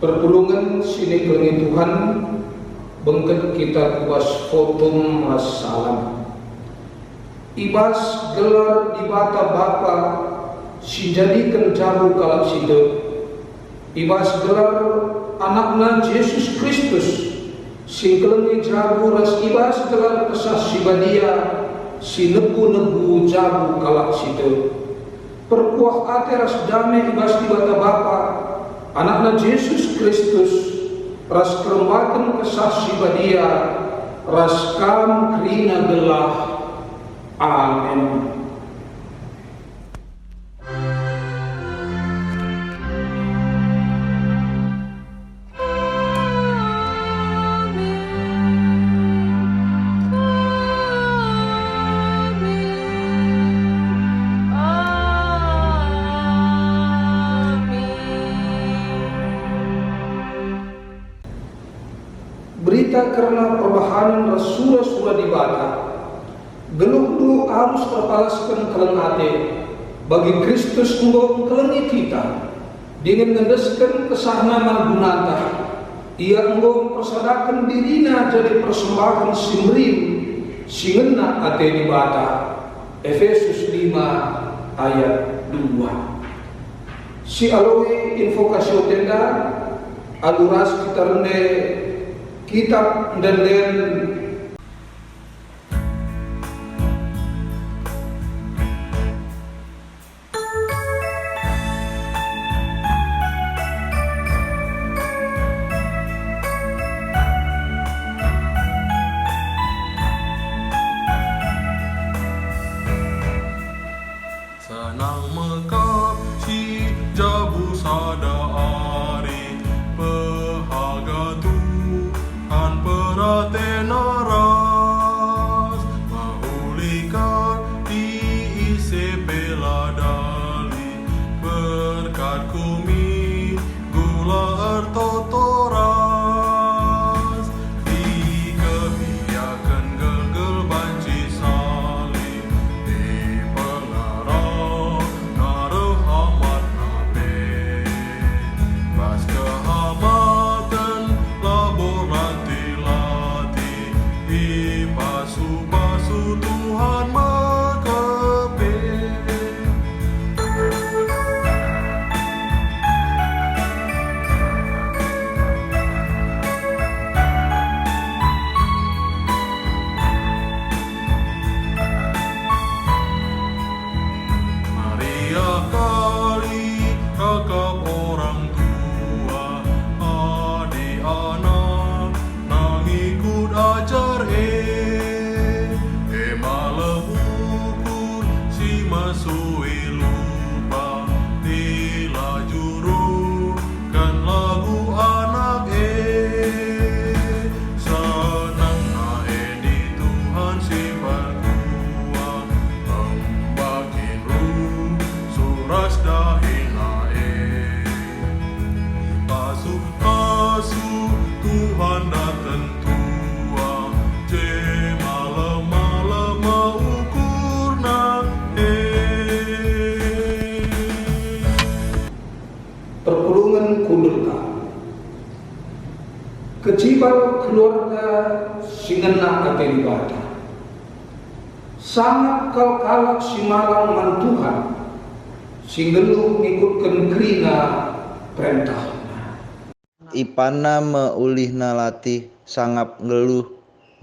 Perpulungan sini kelengi Tuhan bengket kita kuas fotum salam. Ibas gelar di bata Bapa si jadikan jabu kalak sido. Ibas gelar anakna Yesus Kristus si kelengi jabu ras ibas gelar kesah si badia si nebu jabu kalak sido. Perkuah ate ras damai ibas di bata Bapa anakna Yesus Kristus ras kerembakan kesah badia ras kam krina gelah. Amin. Berita karena perbahanan Rasul-Rasul di bata geluh harus terpalaskan kelengate bagi Kristus engkau kelengi kita dengan mendeskan kesahnaman gunata ia engkau persadakan dirina jadi persembahan simrim singena ate di bata Efesus 5 ayat 2. Si aloe invokasio tenda aluras kita rende kitab dan sanang mekap si jabu sada ari pehaga Tuhan peratena ras mahulika diisi bela dali berkat kumi gula ertotoras dikebiakan gelgel banci salib di pengarang narehamat nabe pas kehamatan labor lati-lati di pasu-pasu Tuhan mekepe. Maria kali kakak orang tua adik anak nang ikut ajar malam ukur si masui lupa dila juru kan lagu anak senang nae di Tuhan si berkuah membakin ruh suras dahin nae pasu Tuhan datang tua je malam-malam mengukur nae. perpulungan kundurka kecibal keluarga singena ate di bata sangat kalak si malang man Tuhan singgeluh ngikutkan krina perintah Ipana meulihna latih sangap ngeluh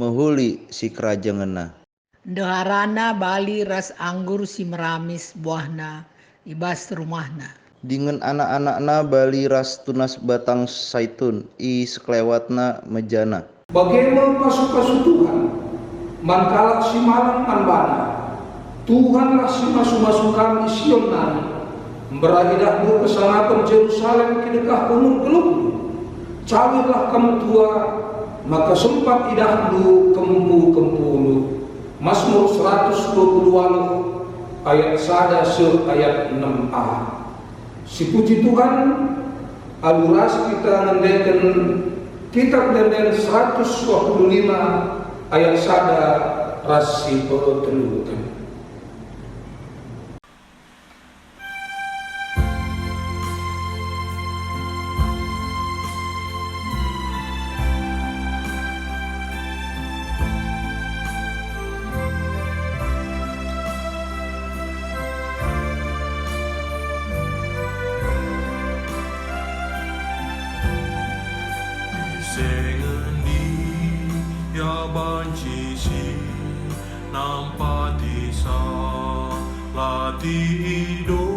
mehuli si kerajengena. Deharana bali ras anggur si meramis buahna ibas rumahna. Dengan anak-anakna bali ras tunas batang saitun i sekelewatna mejana. bagaimana pasu-pasu Tuhan mankalak si malang manbana Tuhanlah si masu-masu kami Sionan berahidah bu kesanapan Jerusalem kidekah umur geluk cawirlah kamu tua maka sempat idah lu kempu Mazmur 122 ayat 1 ayat 6a. Si puji Tuhan aluras kita ngendekan kitab dan 125 ayat 1 rasi pelutan. bancisi nampati salati ido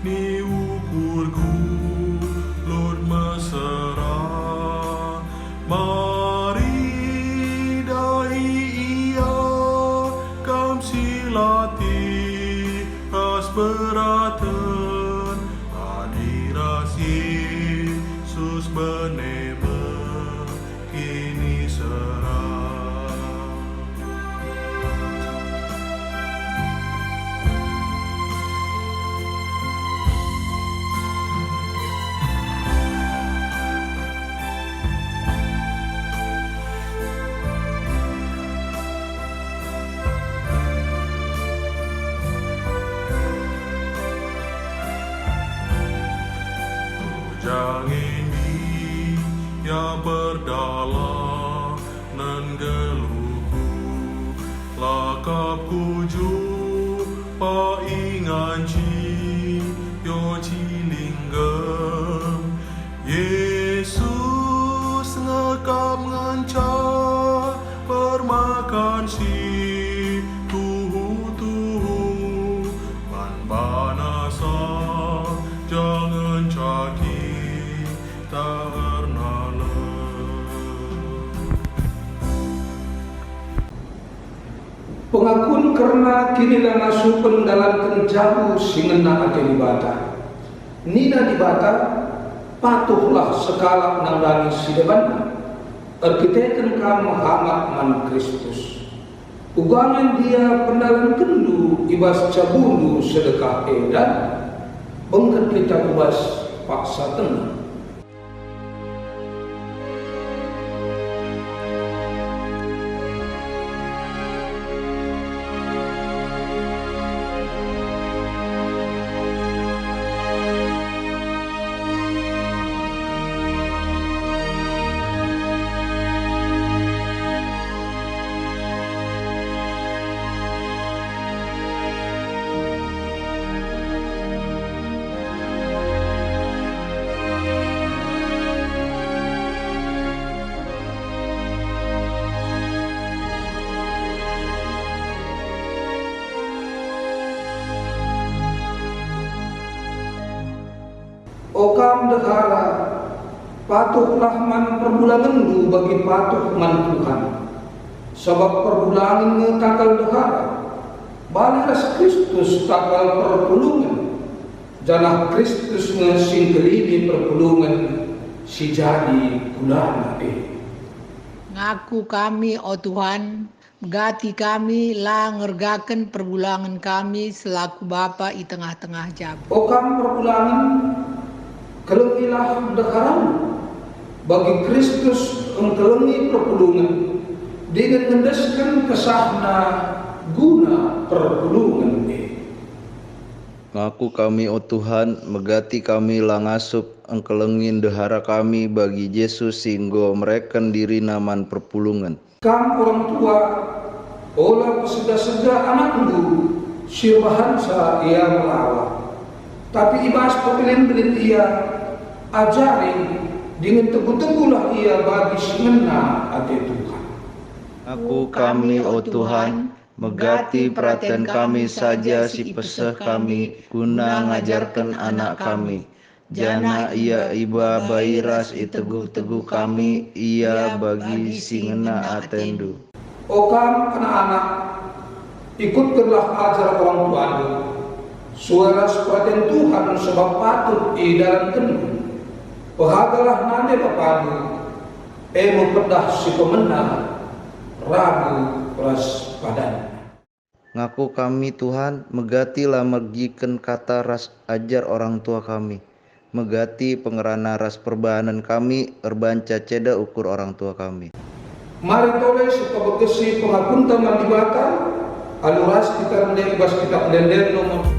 ni ukurku Lord mesra mari dai ia kam silati ras beraten hadiras Yesus benebe kini serah. Jangan ya berdalam nan geluku lakap kuju pa inganci yo cilinggem Yesus ngekap nganca permakan si tuhu man banasa jangan caki tak Pengakuan karena kini lana supen dalam kenjamu singena ake dibata. Nina dibata patuhlah sekala nangdangi sidebanna. Arkiteken kamu Muhammad man Kristus. Ugangan dia pendalan kendu ibas cabulu sedekah edan. Bengket kita ubas paksa tengah. Okam dehara patuhlah man perbulangan du bagi patuh man Tuhan. Sebab perbulangan nge takal dehara baliras Kristus takal perpulungan. Janah Kristus nge singkelini perpulungan si jadi gulana Ngaku kami, o Tuhan, megati kami, lah ngergaken perbulangan kami selaku Bapa i tengah-tengah jabu. Okam perbulangan kelengilah dekaran bagi Kristus engkelengi perpulungan dengan mendeskan kesahna guna perpulungan Ngaku kami, o Tuhan, megati kami langasup engkelengin dehara kami bagi Yesus singgo mereken diri naman perpulungan. Kam orang tua olah peseda-seda anak dulu sirbahansa ia melawat. Tapi ibas pepilin belit ia ajarin dengan teguh-teguhlah ia bagi sengena ate Tuhan. Aku kami, o Tuhan, megati perhatian kami saja si peseh kami guna ngajarkan anak kami. Jana ia iba bairas iteguh-teguh kami ia bagi singena atendu. Okam anak-anak ikutkanlah ajar orang tuamu. Suara perhatian Tuhan sebab patut i dalam kendu. Bahagalah nande bapadu, memperdah si pemenang, ragu ras padan. Ngaku kami Tuhan, megatilah mergiken kata ras ajar orang tua kami. Megati pengerana ras perbahanan kami, erbanca ceda ukur orang tua kami. Mari toleh supaya begesi pengakun taman dibakar, aluras kita rendeng bas kita pendenden nomor.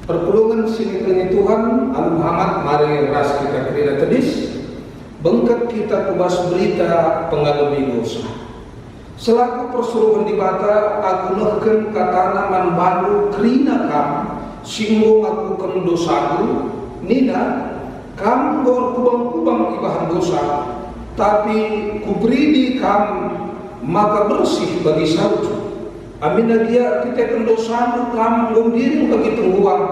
Perpulungan sini tengi Tuhan, Alu Muhammad, mari ras kita kerja tedis, bengket kita kubas berita pengalami dosa. Selaku persuruhan di bata, aku nehken katana man baru kerina kam, singgung aku ken dosaku, nina, kam gor kubang-kubang ibahan dosa, tapi kuberi di kam, maka bersih bagi salju. Amina dia kita kendosan kam ngomdiring bagi tengguang,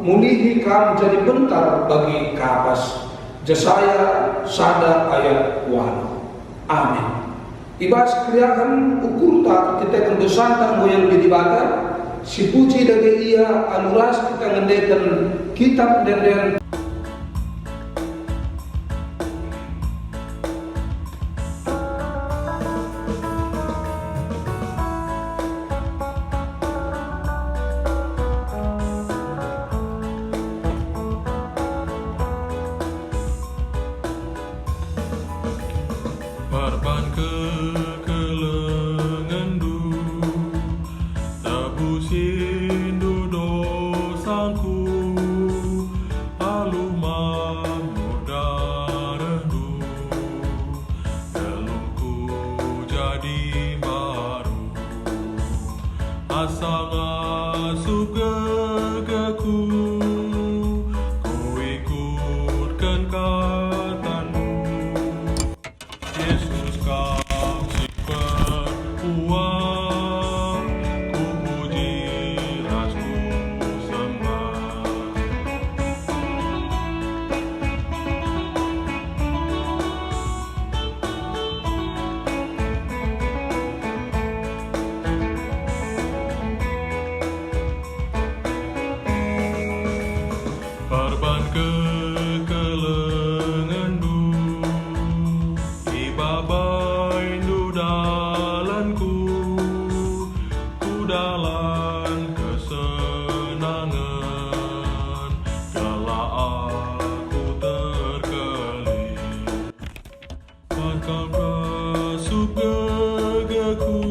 mulihi kam jadi bentar bagi kapas. Jesaya sada ayat 1. Amin. Ibas kriakan ukur tak kita kendosan tak moyang di bata, si puji dari ia anuras kita ngendekan kitab dan Parban kelengendu tabusin dosaku alumah mudarendu elungku jadi baru asal asup gegaku ku ikutkan katamu Yesus kau si perpuang, ku puji rasku sembah. Parban kelengendu babai dalanku ku dalan kesenangan kala aku terkelih maka masuk gegaku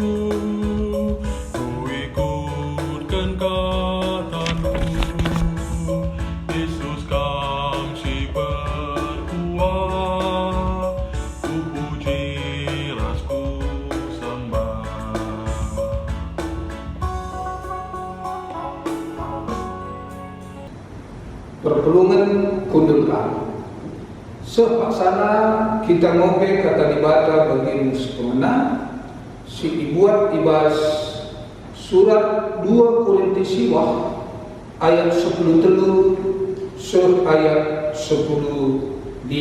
ku ikutkan katamu Yesus kam si berkuah ku puji rasku sembah. perpulungan kundulkan. Sepaksana kita ngope kata dibata bagian sepemena, si dibuat ibas surat 2 Korintus siwah ayat 10 telu ayat 10 5.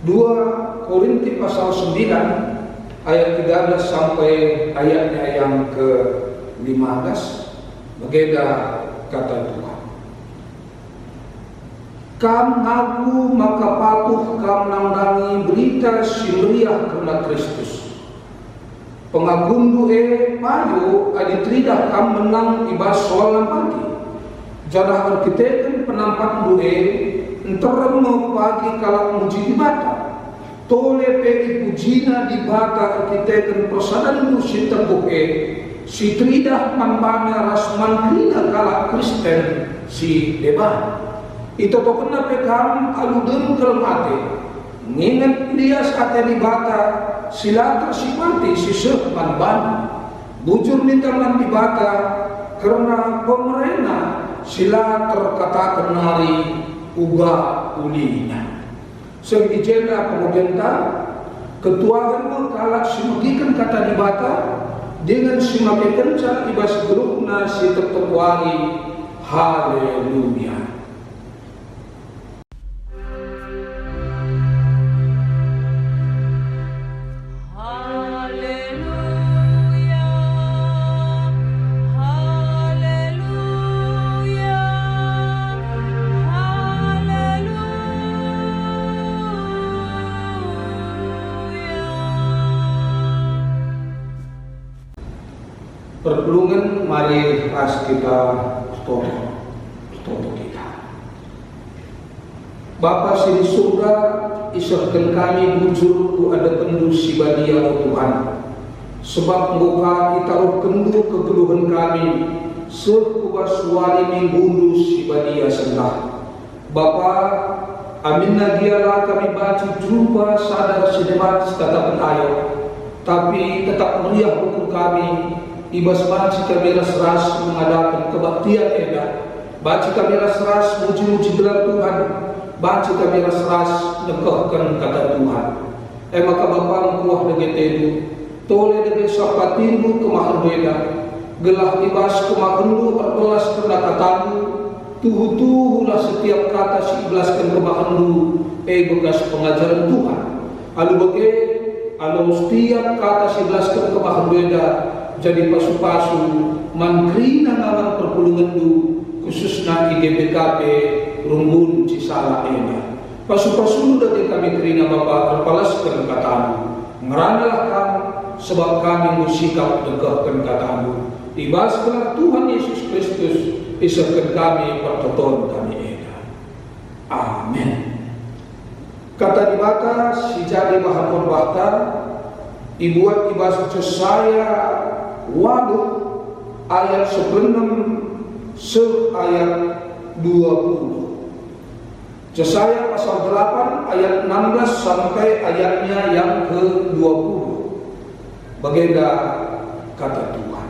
2 Korintus pasal 9 ayat 13 sampai ayatnya yang ke-15. Begitu kata Tuhan. Kam ngaku maka patuh kam nangdangi berita si meriah karena Kristus. Pengagundu payo aditridah kam menang ibas soal lampati. Jadah arkiteken penampak duhe enteremo pagi kalak muji di bata. Tole pe pujina di bata arkiteken persadan musi tembuke. Si tridah manbana rasman krina kalak Kristen si deban. Itu to kena pekam aludem kelmate. Ngingat dia saat di bata sila tersipati si manban. Bujur nitaman di bata karena pemerintah sila terkata kenari uga ulinya. Segijena pemerintah ketua kalak simagikan kata di bata dengan simagikan cara ibas gerukna si tertuari. Haleluya. Perpulungan mari pas kita toto kita. Bapa sini surga, isahkan kami bujur ku ada kendu si badia Tuhan. Sebab muka kita roh kendu kegeluhan kami, sekubaswari minggundu sibadia sentah. Bapa, aminna dialah kami baca jumpa sadar sedemat tetap ayo, tapi tetap meriah hukum kami. Ibas baca kami ras mengadakan kebaktian edah. Baca kami ras muji-muji gelar Tuhan. Baca kami ras nekahkan kata Tuhan. Maka Bapa mengkuah degetedu, tole dege sapatimu kemahar beda, gelah ibas kemahandu perbelas kena katamu, tuhu-tuhulah setiap kata si iblaskan kemahandu, bekas pengajaran Tuhan. Alu bege, alu setiap kata si iblaskan kemahar beda, jadi pasu-pasu, mankrina ngawan perpulungandu, khususnya IGBKP, rumbun cisala ena. Pasu-pasu dari kami kerina Bapa terpalaskan katamu, ngeranalah kami, sebab kami musikap dekahkan katamu. Ibas gelar Tuhan Yesus Kristus, isahkan kami pertoton kami eda. Amin. Kata dibata si jadi bahan berbahta, ibuat ibas Yesaya waduh ayat 16 ayat 20. Yesaya pasal 8 ayat 16 sampai ayatnya yang ke-20. Baginda kata Tuhan,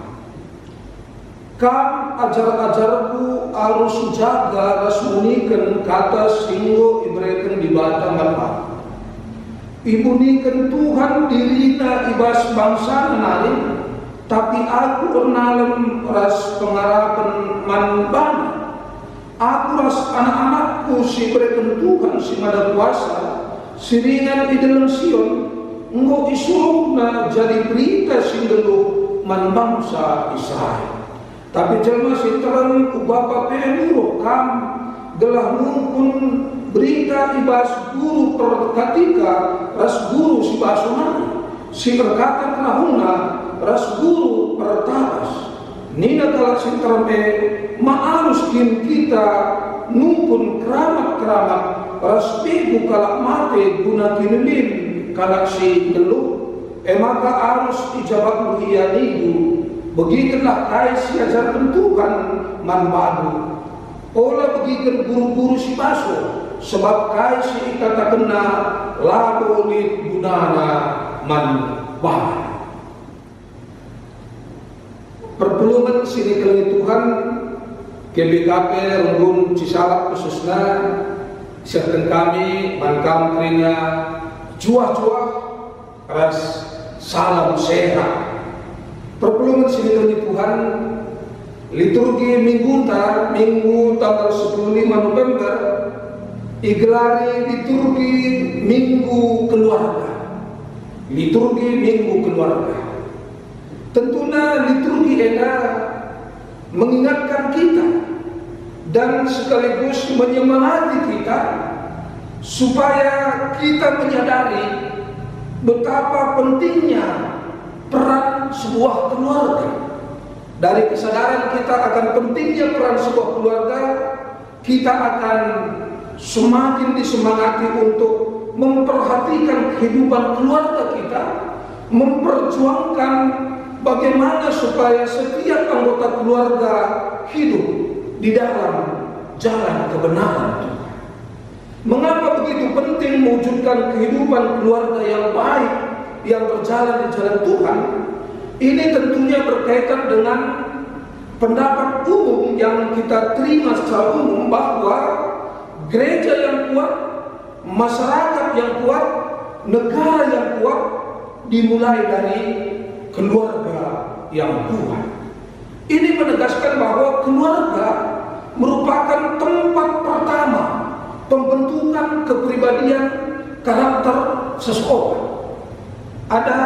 kam ajar-ajarku harus jaga rasmunikan kata singgo ibreken di batang manfaat. Ibunikan Tuhan dirina ibas bangsa menarik, tapi aku ernalem ras pengarapan manbana. Aku ras anak-anakku si ibreken Tuhan si ngada kuasa, siringan di dalam Sion, engkau isuruhna jadi berita singgeluh man bangsa Israel. Tapi jelma si terang ubapa penuruh kam gelah mumpun berita ibas guru perkatika ras guru si basuna si berkata kenahuna ras guru pertabas nina kalak si terang ma'arus kin kita numpun keramat-keramat ras pigu kalak mate guna kinelin kalak si geluh maka arus ijabak buhiyanidu. Begitulah kaya si ajarkan Tuhan manbadu. Ola begitu guru-guru si baso, sebab kaya si kata kena labo lid gunana manbadu. Perpelungan sini kali Tuhan GBKP Runggun Cisalak khususnya siapkan kami mankam kerina juah-juah ras salam sehat. Perpelungan sini dari Tuhan liturgi minggu tanggal 15 November igelari liturgi minggu keluarga. Liturgi minggu keluarga. Tentunya liturgi eda mengingatkan kita dan sekaligus menyemangati kita supaya kita menyadari betapa pentingnya peran sebuah keluarga. Dari kesadaran kita akan pentingnya peran sebuah keluarga, kita akan semakin disemangati untuk memperhatikan kehidupan keluarga kita, memperjuangkan bagaimana supaya setiap anggota keluarga hidup di dalam jalan kebenaran Tuhan. Mengapa begitu penting mewujudkan kehidupan keluarga yang baik, yang berjalan di jalan Tuhan? Ini tentunya berkaitan dengan pendapat umum yang kita terima secara umum bahwa gereja yang kuat, masyarakat yang kuat, negara yang kuat dimulai dari keluarga yang kuat. Ini menegaskan bahwa keluarga merupakan tempat pertama pembentukan kepribadian karakter seseorang. Ada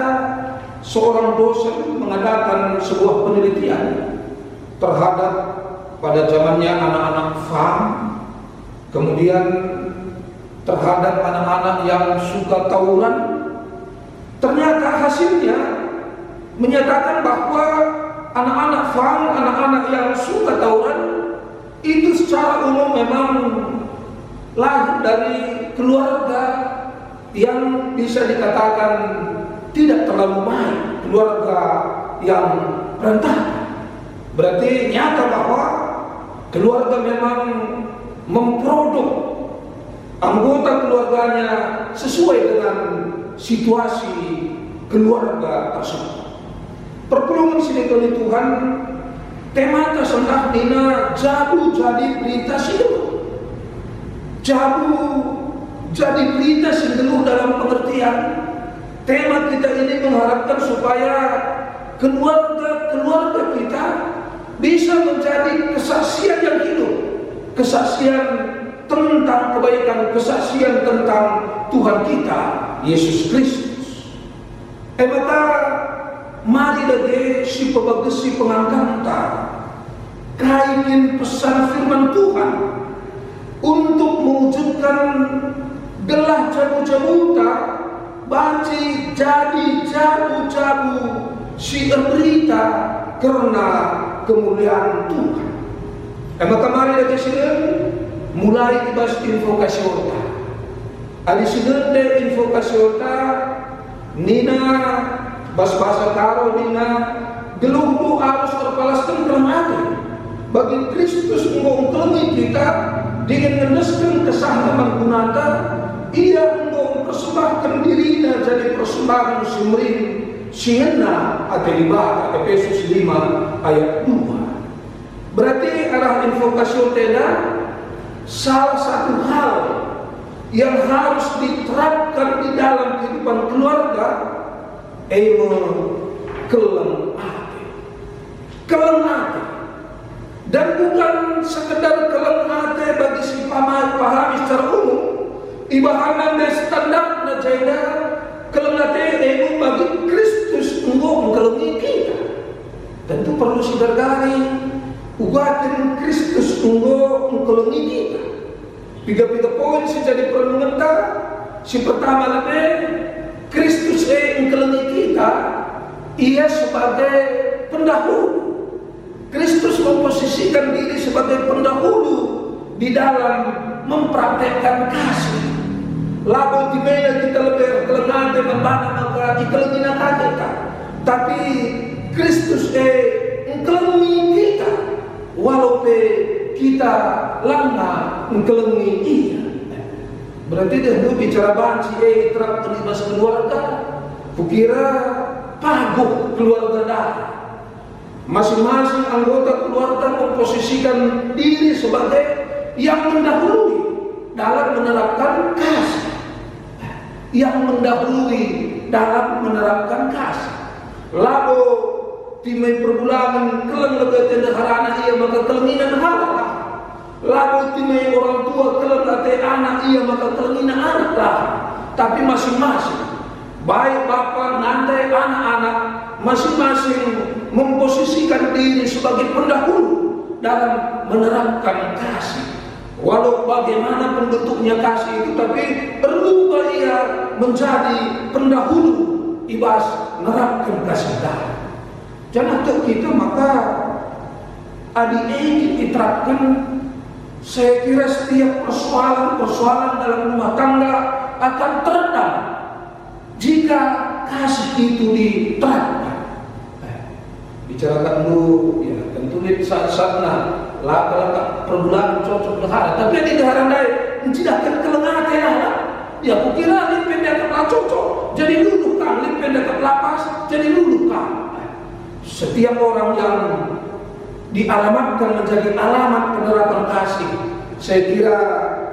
seorang dosen mengadakan sebuah penelitian terhadap pada zamannya anak-anak FAM, kemudian terhadap anak-anak yang suka tawuran. Ternyata hasilnya menyatakan bahwa anak-anak FAM, anak-anak yang suka tawuran itu secara umum memang lahir dari keluarga yang bisa dikatakan tidak terlalu baik, keluarga yang berantakan. Berarti nyata bahwa keluarga memang memproduk anggota keluarganya sesuai dengan situasi keluarga tersebut. Perpulungan sinikali Tuhan temanya sendak dina jabu jadi berita sideluh. Jabu jadi berita sideluh dalam pengertian tema kita ini mengharapkan supaya keluarga kita bisa menjadi kesaksian yang hidup, kesaksian tentang kebaikan, kesaksian tentang Tuhan kita Yesus Kristus. Maka mari lagi si pebagesi pengangkanta kain pesan firman Tuhan untuk mewujudkan gelah jabu-jabuta banci jadi jabu-jabu si berita karena kemuliaan Tuhan. Maka mari lagi sini mulai ibas info kasiota. Adi sini info kasiota nina bahasa karo nina geluh harus terpalaskan kelemahan bagi Kristus mengungkumi kita dengan meneskan kesah menggunakan ia mempersembahkan dirinya jadi persembahan simrin Siena atau dibaca Efesus 5 ayat 2. Berarti arah invokasi tenda salah satu hal yang harus diterapkan di dalam kehidupan keluarga kelem hati. Dan bukan sekedar kelem hati bagi si pahami secara umum. Ibahanan dan standar najaya kelem hati bagi Kristus mengkelengi kita. Tentu perlu sidargari ugatin Kristus mengkelengi kita. Tiga poin sih jadi perlu ngentah. Si pertama lebih Kristus mengkelengi kita. Ia sebagai pendahulu. Kristus memposisikan diri sebagai pendahulu di dalam mempraktekkan kasih. Lalu di mana kita lebih kelengan membana maka ikelengina kita. Tapi Kristus mengkelengi kita. Walaupun kita lama mengkelengi ia. Berarti dia bicara banci terap terlibat keluarga. Kukira paguh keluarga darah. Masing-masing anggota keluarga memposisikan diri sebagai yang mendahului dalam menerapkan kasih. Yang mendahului dalam menerapkan kasih. Lalu timai perbulangan keleng lebih tendeharana ia maka kelenginan harap. Lalu timai orang tua keleng lebih anak ia maka kelenginan anak lah. Tapi masing-masing baik bapak, nanti anak-anak masing-masing memposisikan diri sebagai pendahulu dalam menerapkan kasih. Walau bagaimana bentuknya kasih itu, tapi perlu ia menjadi pendahulu ibas menerapkan kasih darah. Jangan untuk kita maka adik diterapkan. Saya kira setiap persoalan dalam rumah tangga akan teredam jika kasih itu diterapkan. Bicarakan dulu, ya tentu saat-saatnya laka-laka perbulan cocok dehara. Tapi di dehara dai tidak kelengahan lah. Ya kukira lipen dapat cocok, jadi luluh kan, lipen dapat lapas, jadi luluh kan. Setiap orang yang dialamatkan menjadi alamat penerapan kasih, saya kira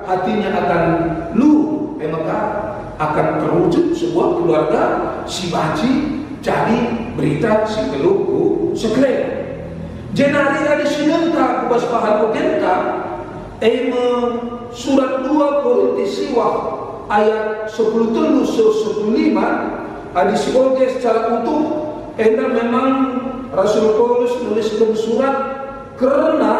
hatinya akan luluh, maka akan terwujud sebuah keluarga si baci jadi berita si keluku sekalian. Jenari ada sinenta kubas pahan kogenta surat 2 Korintus ayat 10 telu 15 ada si oge secara utuh. Memang Rasul Paulus menuliskan surat karena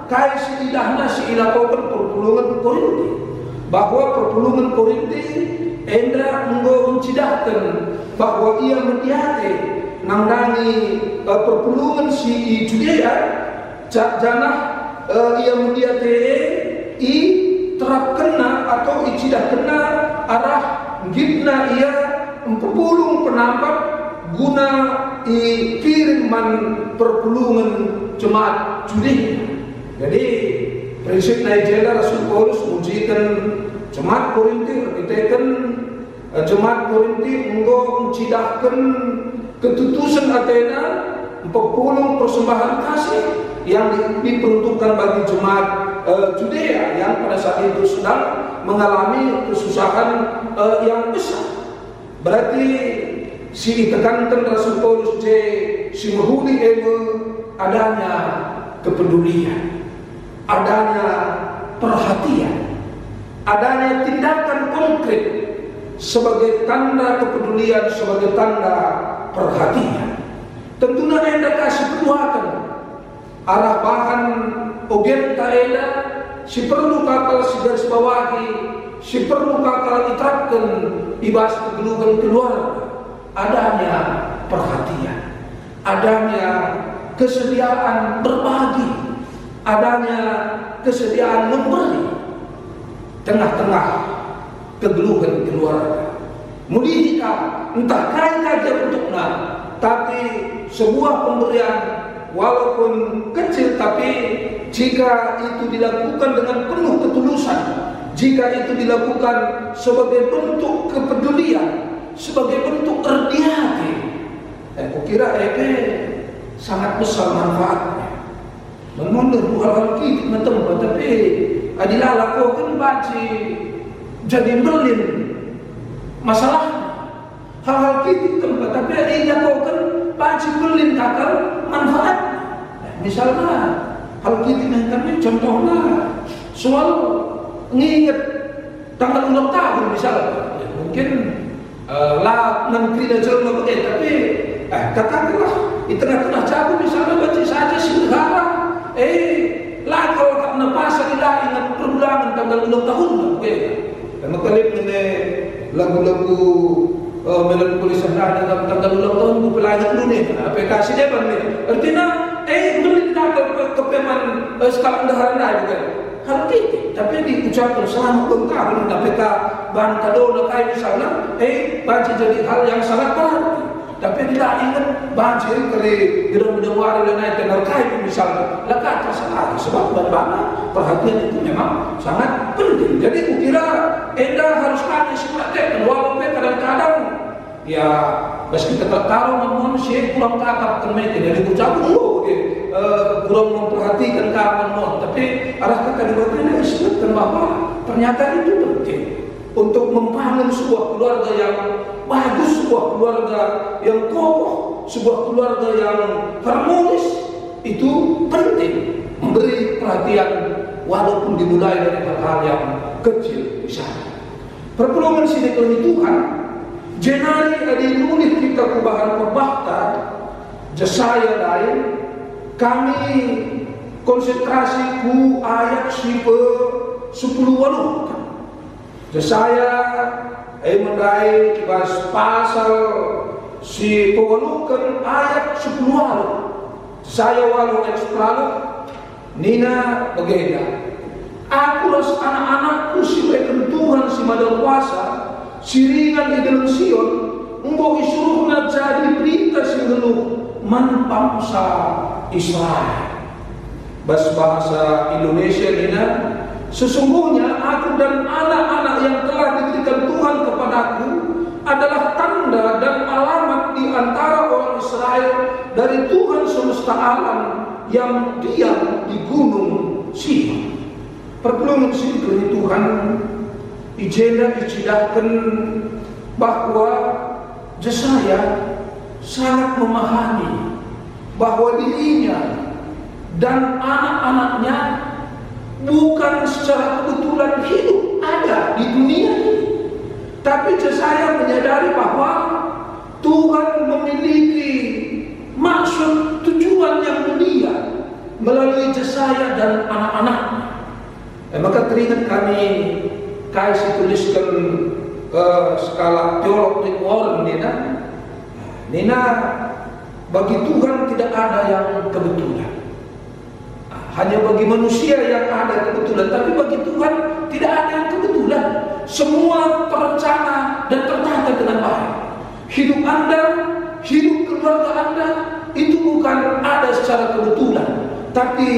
kai si idahna si ilakokan perpulungan Korinti, bahwa perpulungan Korinti mencidahkan bahwa ia mendiate nangdangi perpulungan si Judea janah ia mendiate terapkena atau icidah kena arah gibna ia perpulung penampak guna kiriman perpulungan jemaat Judea. Jadi prinsip Nigeria Rasul Paulus mujikan jemaat Korinti, ditekan jemaat Korinti engkau mencidahkan ketutusan Athena 40 persembahan kasih yang diperuntukkan bagi jemaat Judea yang pada saat itu sedang mengalami kesusahan yang besar. Berarti si ditekankan Rasul Paulus si menghuni adanya kepedulian, adanya perhatian, adanya tindakan konkret sebagai tanda kepedulian, sebagai tanda perhatian. Tentunya enda kasih perbuatan arah bahan ogen taeda si perlu kakal si garis bawahi, si perlu kakal diterapkan ibas kegelugan keluarga, adanya perhatian, adanya kesediaan berbagi, adanya kesediaan memberi tengah-tengah kegeluhan keluarga. Mulihika entah kaya aja untuknya, tapi sebuah pemberian walaupun kecil, tapi jika itu dilakukan dengan penuh ketulusan, jika itu dilakukan sebagai bentuk kepedulian, sebagai bentuk erdiati, aku kira sangat besar manfaatnya. Menunduk hal-hal kita tempat, tapi adilala kau kan baci jadi melin masalah hal-hal kita tempat, tapi adilala kau kan baci melin kakal manfaat. Misalnya hal kita kami contohnya soal nginget tanggal ulang tahun misalnya, ya, mungkin lah menteri dan jelma begitu, tapi katakanlah di tengah-tengah cabu misalnya baca saja singgara lah kalau tak pasar tidak ingat perbulangan tanggal ulang tahun begitu. Karena kali ini lagu-lagu melankolis sana dalam tanggal ulang tahun pelajak dulu nih aplikasi dia bang artinya beli ke kepeman skala daharan juga hal itu, tapi diucapkan selamat ulang tahun APK bahan kado kayak misalnya baca jadi hal yang sangat berarti, tapi tidak ingat baca kali gerang mendengar dan naik kenal kayak misalnya lah kata salah sebab bagaimana perhatian itu memang sangat penting. Jadi kukira enda harus ada si praktek walaupun kadang-kadang ya meski kita taruh namun si kurang kakap kermeti dari ucap dulu kurang memperhatikan kapan mon, tapi arah kata dibuatnya disebutkan bahwa ternyata itu penting untuk membangun sebuah keluarga yang bagus, sebuah keluarga yang kokoh, sebuah keluarga yang harmonis. Itu penting memberi perhatian walaupun dimulai dari hal-hal yang kecil. Misalnya perpulungan sini ke Tuhan jenari ada nulis kita kubahan perbakta jasaya lain kami konsentrasi ku ayat si 10 walu jasaya mendai kibas pasal si pewalukan ayat 10 walu saya walu ekstralu nina begeda aku ras anak-anakku si Tuhan si madal kuasa siringan di dalam Sion engkau isuruhna jadi berita si geluh man bangsa Israel. Bahasa Indonesia nina sesungguhnya aku dan anak-anak yang telah diberikan Tuhan kepadaku adalah tanda dan alamat di antara orang Israel dari Tuhan semesta alam yang diam di gunung Sion. Perpulungan sini Tuhan ijena dicidahkan bahwa Jesaya sangat memahami bahwa dirinya dan anak-anaknya bukan secara kebetulan hidup ada di dunia ini, tapi Jesaya menyadari bahwa Tuhan memiliki maksud tujuan yang mulia melalui Jesaya dan anak-anaknya. Maka teringat kami kasih tuliskan skala teolog Rick Warren Nina bagi Tuhan tidak ada yang kebetulan, hanya bagi manusia yang ada kebetulan, tapi bagi Tuhan tidak ada yang kebetulan. Semua terencana dan tertata dengan baik. Hidup Anda, hidup keluarga Anda itu bukan ada secara kebetulan, tapi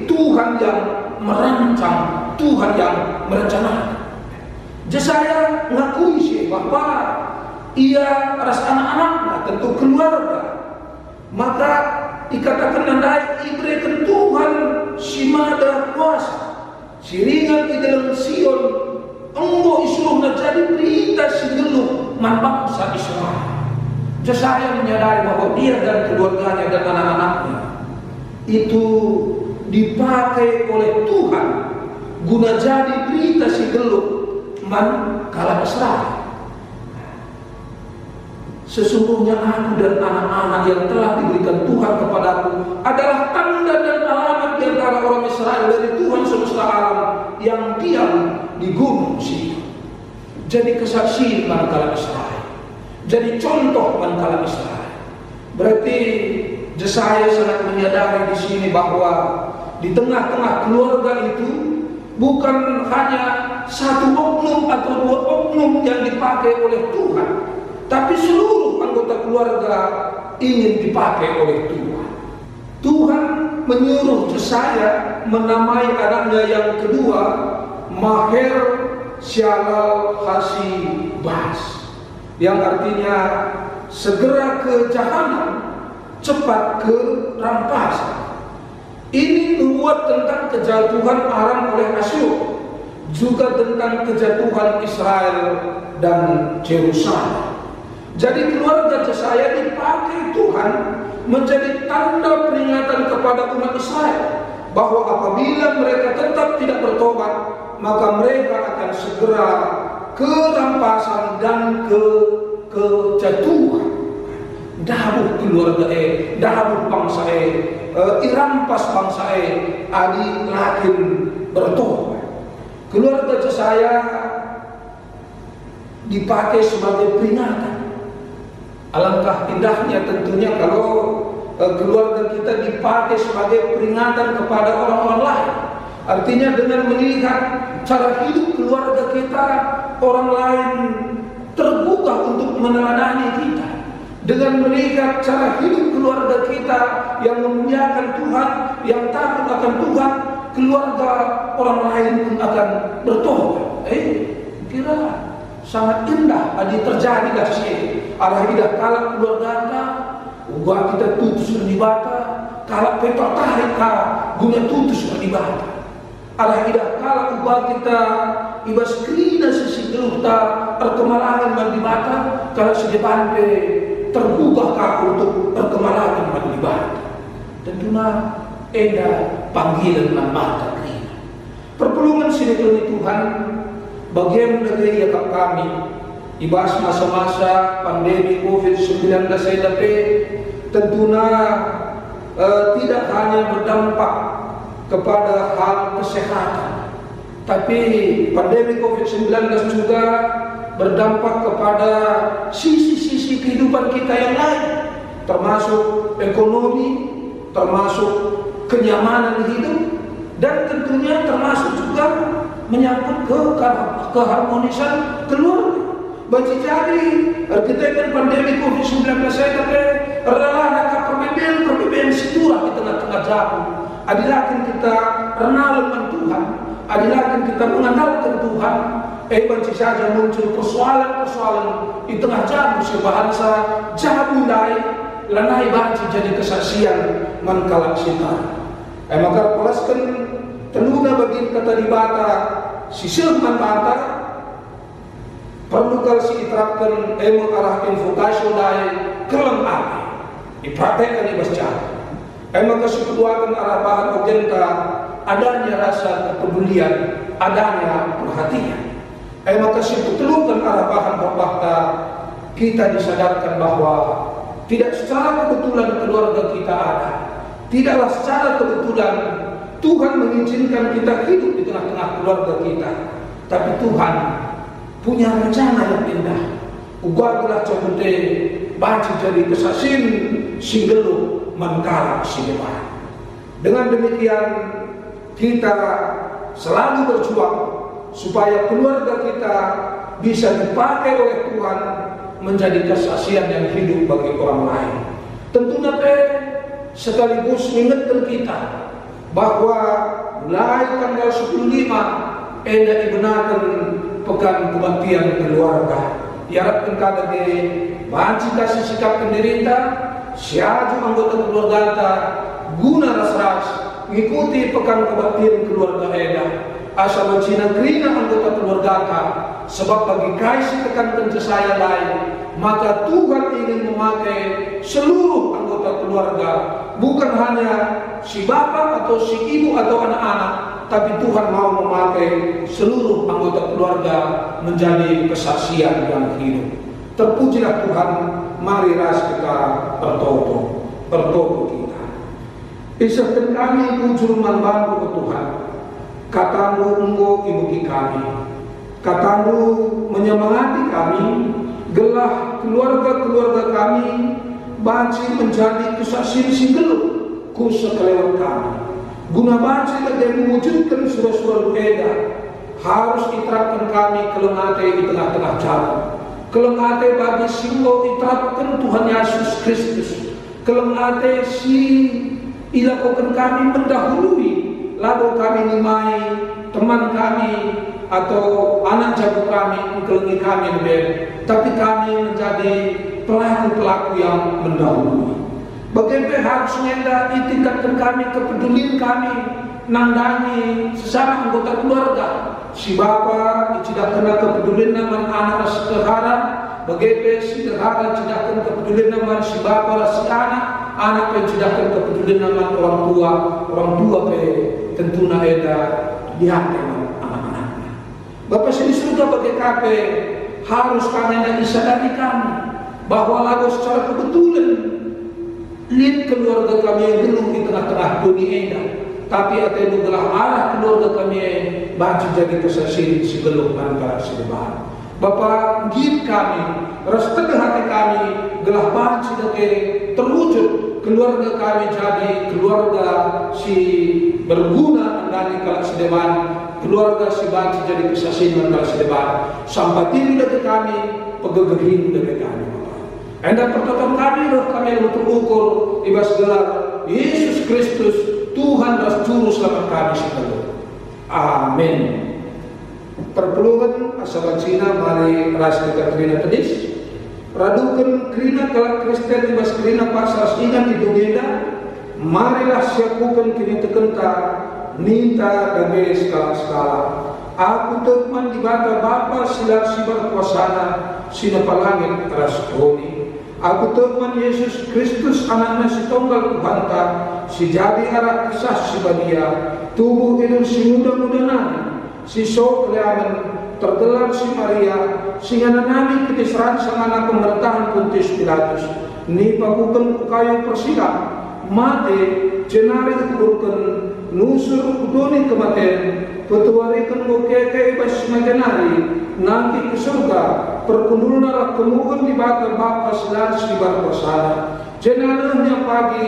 Tuhan yang merancang, Tuhan yang merencanakan. Yesaya mengakui sih bahwa ia ras anak-anaknya, tentu keluarga. Maka dikatakan nandai ibrekan Tuhan si mada kuasa, siringan di dalam Sion, engkau isuruhna jadi berita si geluh man bangsa Israel. Yesaya menyadari bahwa dia dan keluarganya dan anak-anaknya itu dipakai oleh Tuhan guna jadi berita si geluh man kala Israel. Sesungguhnya aku dan anak-anak yang telah diberikan Tuhan kepadaku adalah tanda dan alamat di antara orang Israel dari Tuhan semesta alam yang diam di gunung Sion. Jadi kesaksian manakala Israel, jadi contoh manakala Israel. Berarti Yesaya sangat menyadari di sini bahwa di tengah-tengah keluarga itu bukan hanya satu oknum atau dua oknum yang dipakai oleh Tuhan, tapi seluruh anggota keluarga ingin dipakai oleh Tuhan. Tuhan menyuruh Yesaya menamai anaknya yang kedua Maher Shalal Hasibaz, yang artinya segera ke jahanam, cepat ke rampasan. Ini nubuat tentang kejatuhan Aram oleh Asyur, juga tentang kejatuhan Israel dan Yerusalem. Jadi keluarga Yesaya dipakai Tuhan menjadi tanda peringatan kepada umat Israel bahwa apabila mereka tetap tidak bertobat, maka mereka akan segera ke rampasan dan ke kejatuhan. Dabuh keluarga dabuh bangsa irampas bangsa adi lakin bertobat. Keluarga Yesaya dipakai sebagai peringatan. Alangkah indahnya tentunya kalau keluarga kita dipakai sebagai peringatan kepada orang-orang lain. Artinya dengan melihat cara hidup keluarga kita, orang lain terbuka untuk meneladani kita. Dengan melihat cara hidup keluarga kita yang memuliakan Tuhan, yang takut akan Tuhan, keluarga orang lain pun akan bertobat. Kira sangat indah adi terjadi dah sih. Arah idah kalak keluarga kita, ubah kita tutus menibata, kalak petor tarik ka guna tutus menibata. Arah idah kalak ubah kita ibas krina sisi geluhta perkemalangan menibata, kalau sedepante terbuka ka untuk perkemalangan menibata. Tentunya eda panggilan menibata krina. Perpulungan sini Tuhan bagian dari yakap kami ibas masa-masa pandemi COVID-19 tentunya tidak hanya berdampak kepada hal kesehatan, tapi pandemi COVID-19 juga berdampak kepada sisi-sisi kehidupan kita yang lain, termasuk ekonomi, termasuk kenyamanan hidup, dan tentunya termasuk juga menyangkut keharmonisan keluarga. Baca jadi kita kan pandemi COVID-19 adalah nak perbedaan situlah di tengah-tengah jalan. Adilakan kita kenal dengan Tuhan, adilakan kita mengandalkan Tuhan. Baca saja muncul persoalan-persoalan di tengah jalan sebahasa jabu lanai baca jadi kesaksian mankalak sita. Maka pelaskan tenuna bagi kata dibata sisil manbata perlu kalau si diterapkan mengarah invokasi lain kelam api dipraktekkan di masjid. Maka sekeduakan arah bahan ogenta adanya rasa kepedulian, adanya perhatian. Maka seketelukan arah bahan berbakta kita disadarkan bahwa tidak secara kebetulan keluarga kita ada, tidaklah secara kebetulan Tuhan mengizinkan kita hidup di tengah-tengah keluarga kita, tapi Tuhan punya rencana yang indah. Ubahlah contohnya baca jadi kesasin singgelu mengkala sineman. Dengan demikian kita selalu berjuang supaya keluarga kita bisa dipakai oleh Tuhan menjadi kesaksian yang hidup bagi orang lain. Tentunya sekaligus mengingatkan kita bahwa mulai tanggal 15 eda dibenarkan pekan kebaktian keluarga. Diharapkan kada de banci kasih sikap penderita, siapa anggota keluarga guna ras-ras mengikuti pekan kebaktian keluarga eda. Asal Cina kerina anggota keluarga sebab bagi kasih tekan pencesaya lain, maka Tuhan ingin memakai seluruh anggota keluarga, bukan hanya si bapak atau si ibu atau anak-anak, tapi Tuhan mau memakai seluruh anggota keluarga menjadi kesaksian yang hidup. Terpujilah Tuhan, mari ras kita bertoto kita. Isahkan kami bujur membantu ke Tuhan. Katamu engkau ibu kami, katamu menyemangati kami, gelah keluarga-keluarga kami, banci menjadi kesaksian singgeluh ku sekelewat kami. Guna banci dan mewujudkan surah-surah eda, harus diterapkan kami kelengate di tengah-tengah jalan. Kelengate bagi simbol diterapkan Tuhan Yesus Kristus. Kelengate si ilakukan kami mendahului, lalu kami nimai teman kami atau anak jago kami, mengkelengi kami lebih, tapi kami menjadi pelaku-pelaku yang mendahului. Bagaimana harusnya ditingkatkan kami, kepedulian kami, nandani sesama anggota keluarga. Si bapa tidak kena kepedulian nama anak sederhana, bagaimana si sederhana tidak kena kepedulian nama si bapa si anak yang tidak kena kepedulian nama orang tua tentunya ada di hati anak-anaknya. Bapak sini surga bagi kape harus kami dan disadari kami bahwa lagu secara kebetulan lihat keluarga kami yang belum di tengah-tengah dunia ini, tapi ada belah arah keluarga kami baju jadi kesaksian sebelum antara sedebar. Bapak gip kami, rasa hati kami gelah baju jadi terwujud keluarga kami jadi keluarga si berguna dari kalau sedeban, keluarga si baju jadi kesaksian antara sedebar. Sampai tinggi dari kami, pegegerin dari kami. Anda pertolongan kami, roh kami untuk ukur ibas gelar Yesus Kristus Tuhan dan Juru Selamat kami sekalian. Amin. Perpelungan asal Cina mari ras kita kerina tedis. Radukan kerina kalau Kristen ibas kerina pasal ingat itu beda. Marilah siapukan kini tekenta minta dan skala-skala. Aku teman di bata bapa silar sibar kuasana sinapalangit rasoni. Aku teman Yesus Kristus anaknya si tunggal kuhanta, si jadi arah kisah si badia, tubuh itu si muda-mudanan, si so keliaman, tergelar si Maria, si nami ketisran sang anak pemerintahan Pontius Pilatus, ni pakukan kayu persilang, mati, jenari keturukan, nusur kudoni kematian, petuarikan bukeke ibas majanari, nanti ke surga, perkundulan kemudian di bata bapa selar sibar persana. Jenaranya pagi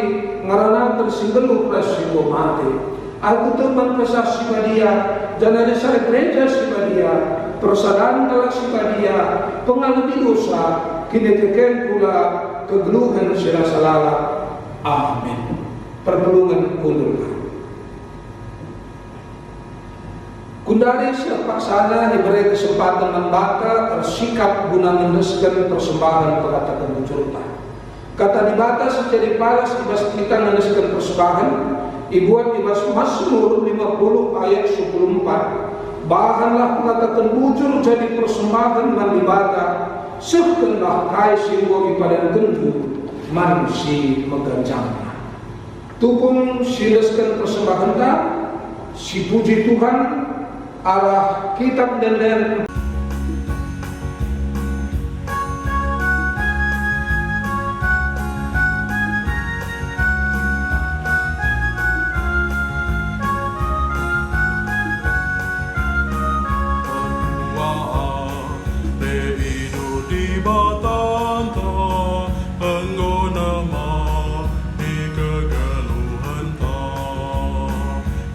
ngarana tersinggelu prasiko mati. Aku teman kesah sibadia, jangan dasar gereja sibadia, persadaran kalak sibadia, pengalami dosa, kini keken pula kegeluhan sila salala. Amin. Pertolongan kundurkan. Kundari siapa sana diberi kesempatan membaca tersikap guna meneruskan persembahan perkataan curta. Kata dibatas jadi palas ibas kita meneruskan persembahan. Ibuat ibas Mazmur 50 ayat 14. Bahanlah perkataan bujur jadi persembahan man dibata. Sekendah kai siwo ipadan gendu manusia meganjangnya. Tupung silaskan persembahan tak, si puji Tuhan. Arah kitab dan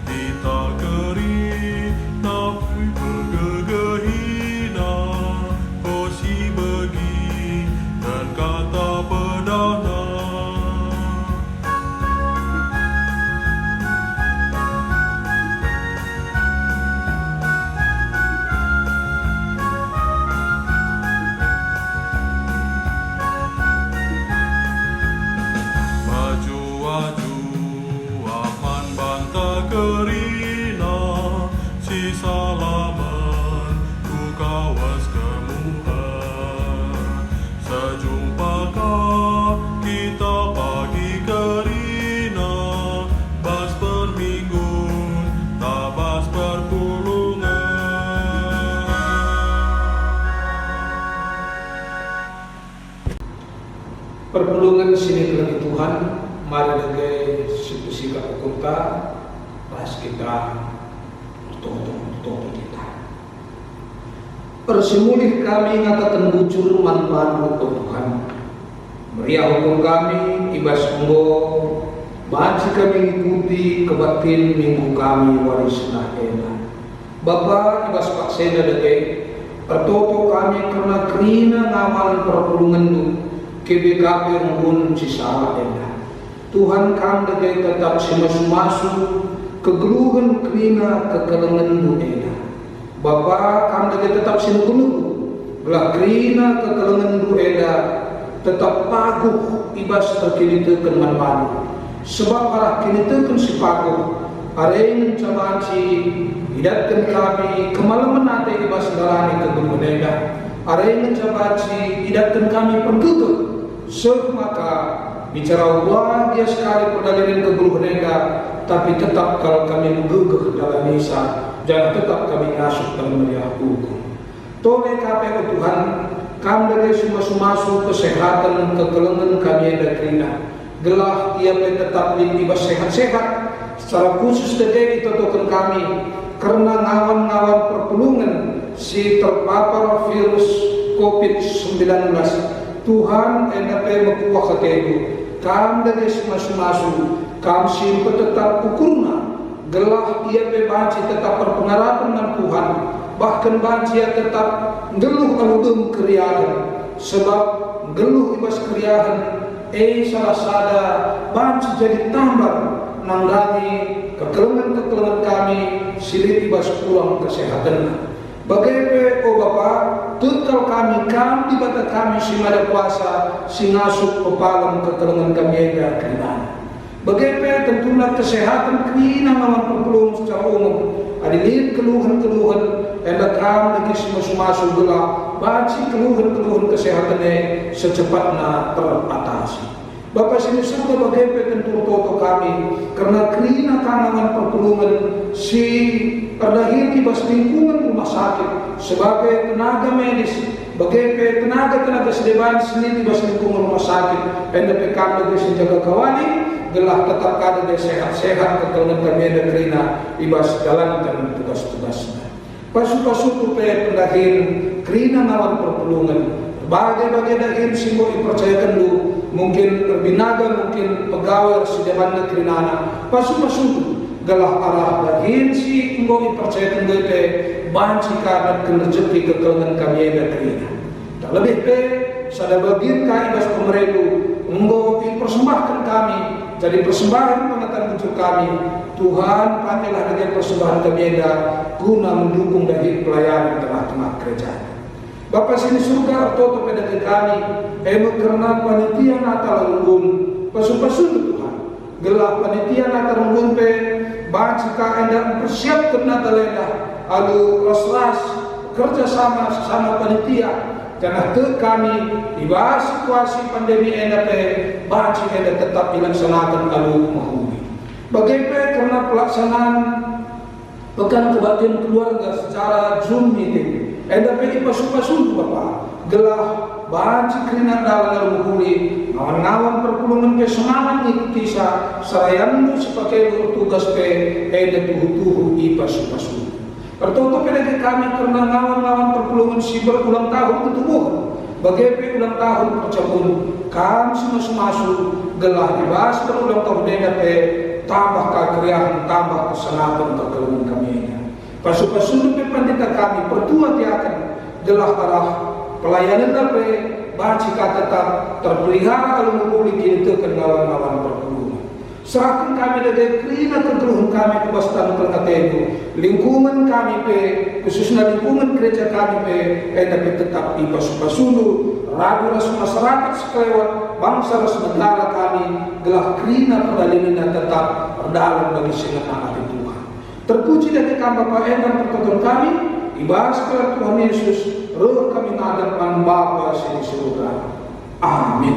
Kita keri, tapi bergegahi. perpulungan sini kelani Tuhan, mari lagi sikap kita, pas kita bertobat kita. Persimulih kami ngatakan bujur manfaat Tuhan. Meriah hukum kami, ibas menggo, baca kami ikuti kebatin minggu kami waris nahena. Bapa ibas paksena dage, pertoto kami karena kerina ngawal perpulungan du, KBKP rungun cisara ena. Tuhan kami dage tetap simas-masu, kegeluhan kerina kekelengan du ena. Bapa kami dage tetap sinukunuku, belah kerina kekelengan du ena, tetap paguh ibas terkilitekan manfaat. Sebab arah kilitekan si paguh, arein cabaci hidatkan kami kemalaman nate ibas dalani kegeluhan ena. Arein cabaci hidatkan kami pergegel. Maka bicara Allah dia sekali perdalian kegeluhan ena, tapi tetap kalau kami menggegeh dalam nisa, jangan tetap kami ngasuh dalam melihat hukum. Toleh KPU Tuhan, kami dari sumasu kesehatan kekelengan kami ada kerina. Gelah ia tetap ibas sehat-sehat. Secara khusus dari itu token kami, karena ngawan-ngawan perpulungan si terpapar virus COVID-19. Tuhan NP mekuah ketedu. Kami dari sumasu kami simpan tetap ukurna. Gelah ia banci tetap berpengarapan dengan Tuhan. Bahkan banci ia tetap geluh aludum keriahan. Sebab geluh ibas keriahan salah sada banci jadi tambah nangdangi kekelengan kami silit ibas pulang kesehatan. Bagaimana Bapa tekal kami di bata kami si mada puasa si ngasuh pepalang kekelengan kami yang kena. Bagaimana tentunya kesehatan kena lawan perpulung secara umum. Adilin keluhan-keluhan hendak kami lagi semua gelap baci keluhan-keluhan kesehatannya secepatnya teratasi. Bapak sini sudah bagaimana tentu toto kami karena kerina kanangan perpulungan si terlahir di bawah lingkungan rumah sakit sebagai tenaga medis, bagaimana tenaga sedeban sendiri di bawah lingkungan rumah sakit hendak kami lagi senjaga kawali gelah tetap kada dia sehat-sehat kekelengan kami ada kerina ibas jalankan tugas-tugasnya. Pasu-pasu supaya pendahir kerina nawan perpulungan berbagai-bagai dahir simbol dipercayakan dulu mungkin berbinaga mungkin pegawai sejaman kerinana pasu-pasu gelah arah dahir si simbol dipercayakan dulu banci karena rezeki kekelengan kami ada kerina. Tak lebih sada bagian ka ibas pemeredu enggo dipersembahkan kami jadi persembahan pengatan untuk kami. Tuhan pakailah dengan persembahan kami ada guna mendukung dari pelayanan tengah-tengah kerajaan. Bapa sini surga atau pada kami karena panitia Natal Runggun pasu-pasu Tuhan gelah panitia Natal Runggun baca anda persiapkan Natal lalu ras-ras kerjasama sesama panitia. Karena kami di bawah situasi pandemi anda baca anda tetap dilaksanakan lalu mahuli. Bagaimana karena pelaksanaan pekan kebaktian keluarga secara Zoom meeting, anda pasu-pasu Bapak gelah baca kerina dalam mahuli, ngawan-ngawan perpulungan semangat ikuti sarayan sebagai tugas anda tuhu-tuhu pasu-pasu. Pertutup lagi kami karena ngawan-ngawan perpulungan si berulang tahun ketubuh. Bagaimana ulang tahun percabun kami semua gelah dibahas berulang tahun dengan tambah kekeriahan, tambah kesenangan kekelengan kami ini. Pasu-pasu pendeta kami pertua tiakan gelah arah pelayanan dape baci tetap terpelihara lalu memulih kita ke ngawan-ngawan perpulungan. Serahkan kami dari kerina kegeluhan kami kebastan terkatenu lingkungan kami khususnya lingkungan gereja kami tapi tetap di pasu-pasulu ragu ras masyarakat sekelewat bangsa ras negara kami gelah kerina perdalinan tetap berdalam bagi segala anak Tuhan. Terpuji dari kami Bapak dan pertolongan kami ibas kepada Tuhan Yesus roh kami menghadapkan Bapa sini surga. Amin.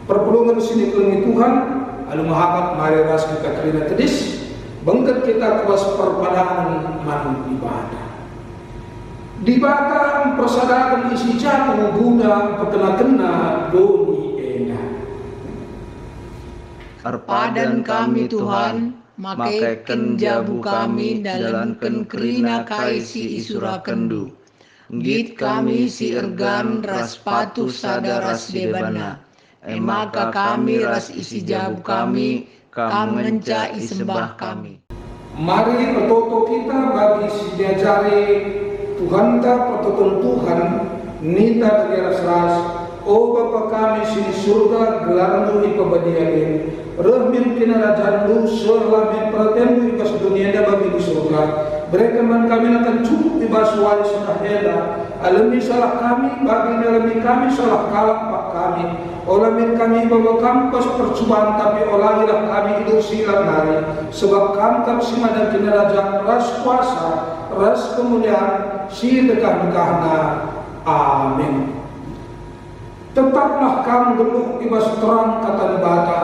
Perpulungan sini kelengi Tuhan. Alu Muhammad mari ras kita kerina tedis bangkat kita kuas perpadaan man ibadah di batang persadaran isi jatuh guna pekena-kena doni ena Arpadan kami Tuhan, makaiken jabu kami dalanken kerina kai si isura kendu. Git kami si ergan ras patuh sada ras debana. Maka kami ras isi jabu kami, kam ngenca isembah kami. Mari bertoto kita bagi si diajari Tuhan ta pertoton Tuhan nita bagi ras-ras. O Bapa kami sini surga gelarmu ipabadiain rahmin kinarajaan lu selamin perhatianmu ibas dunia dan bagi di surga. Berikan kami akan cukup ibas waris akhirah. Alami salah kami bagi alami kami salah kalak pak kami. Olamin kami bawa kampas percobaan tapi olahilah kami hidup silat nari. Sebab kamkam sima dan kinarajaan ras kuasa ras kemuliaan si dekah-dekahna. Amin. Tetaplah kamu geluh ibas terang kata bata,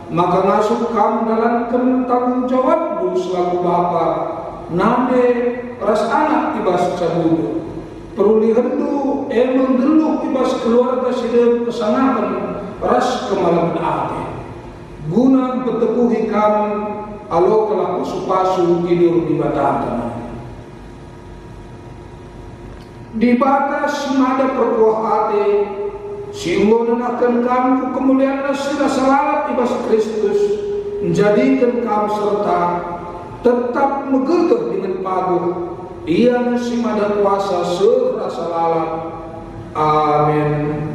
maka ngasuh kamu dalam tanggung jawabmu selaku Bapa. Nade ras anak ibas cabudu, peruli hendu emang geluh ibas keluarga sidem kesanakan ras kemalam ate. Guna bertepuhi kamu, alo telah pasu-pasu tidur di batang. Di batas mada perbuah hati. Simbol akan kamu kemuliaan nasira selamat ibas Kristus menjadikan kamu serta tetap megegeh dengan paguh ia masih ada kuasa serasa lalat. Amin.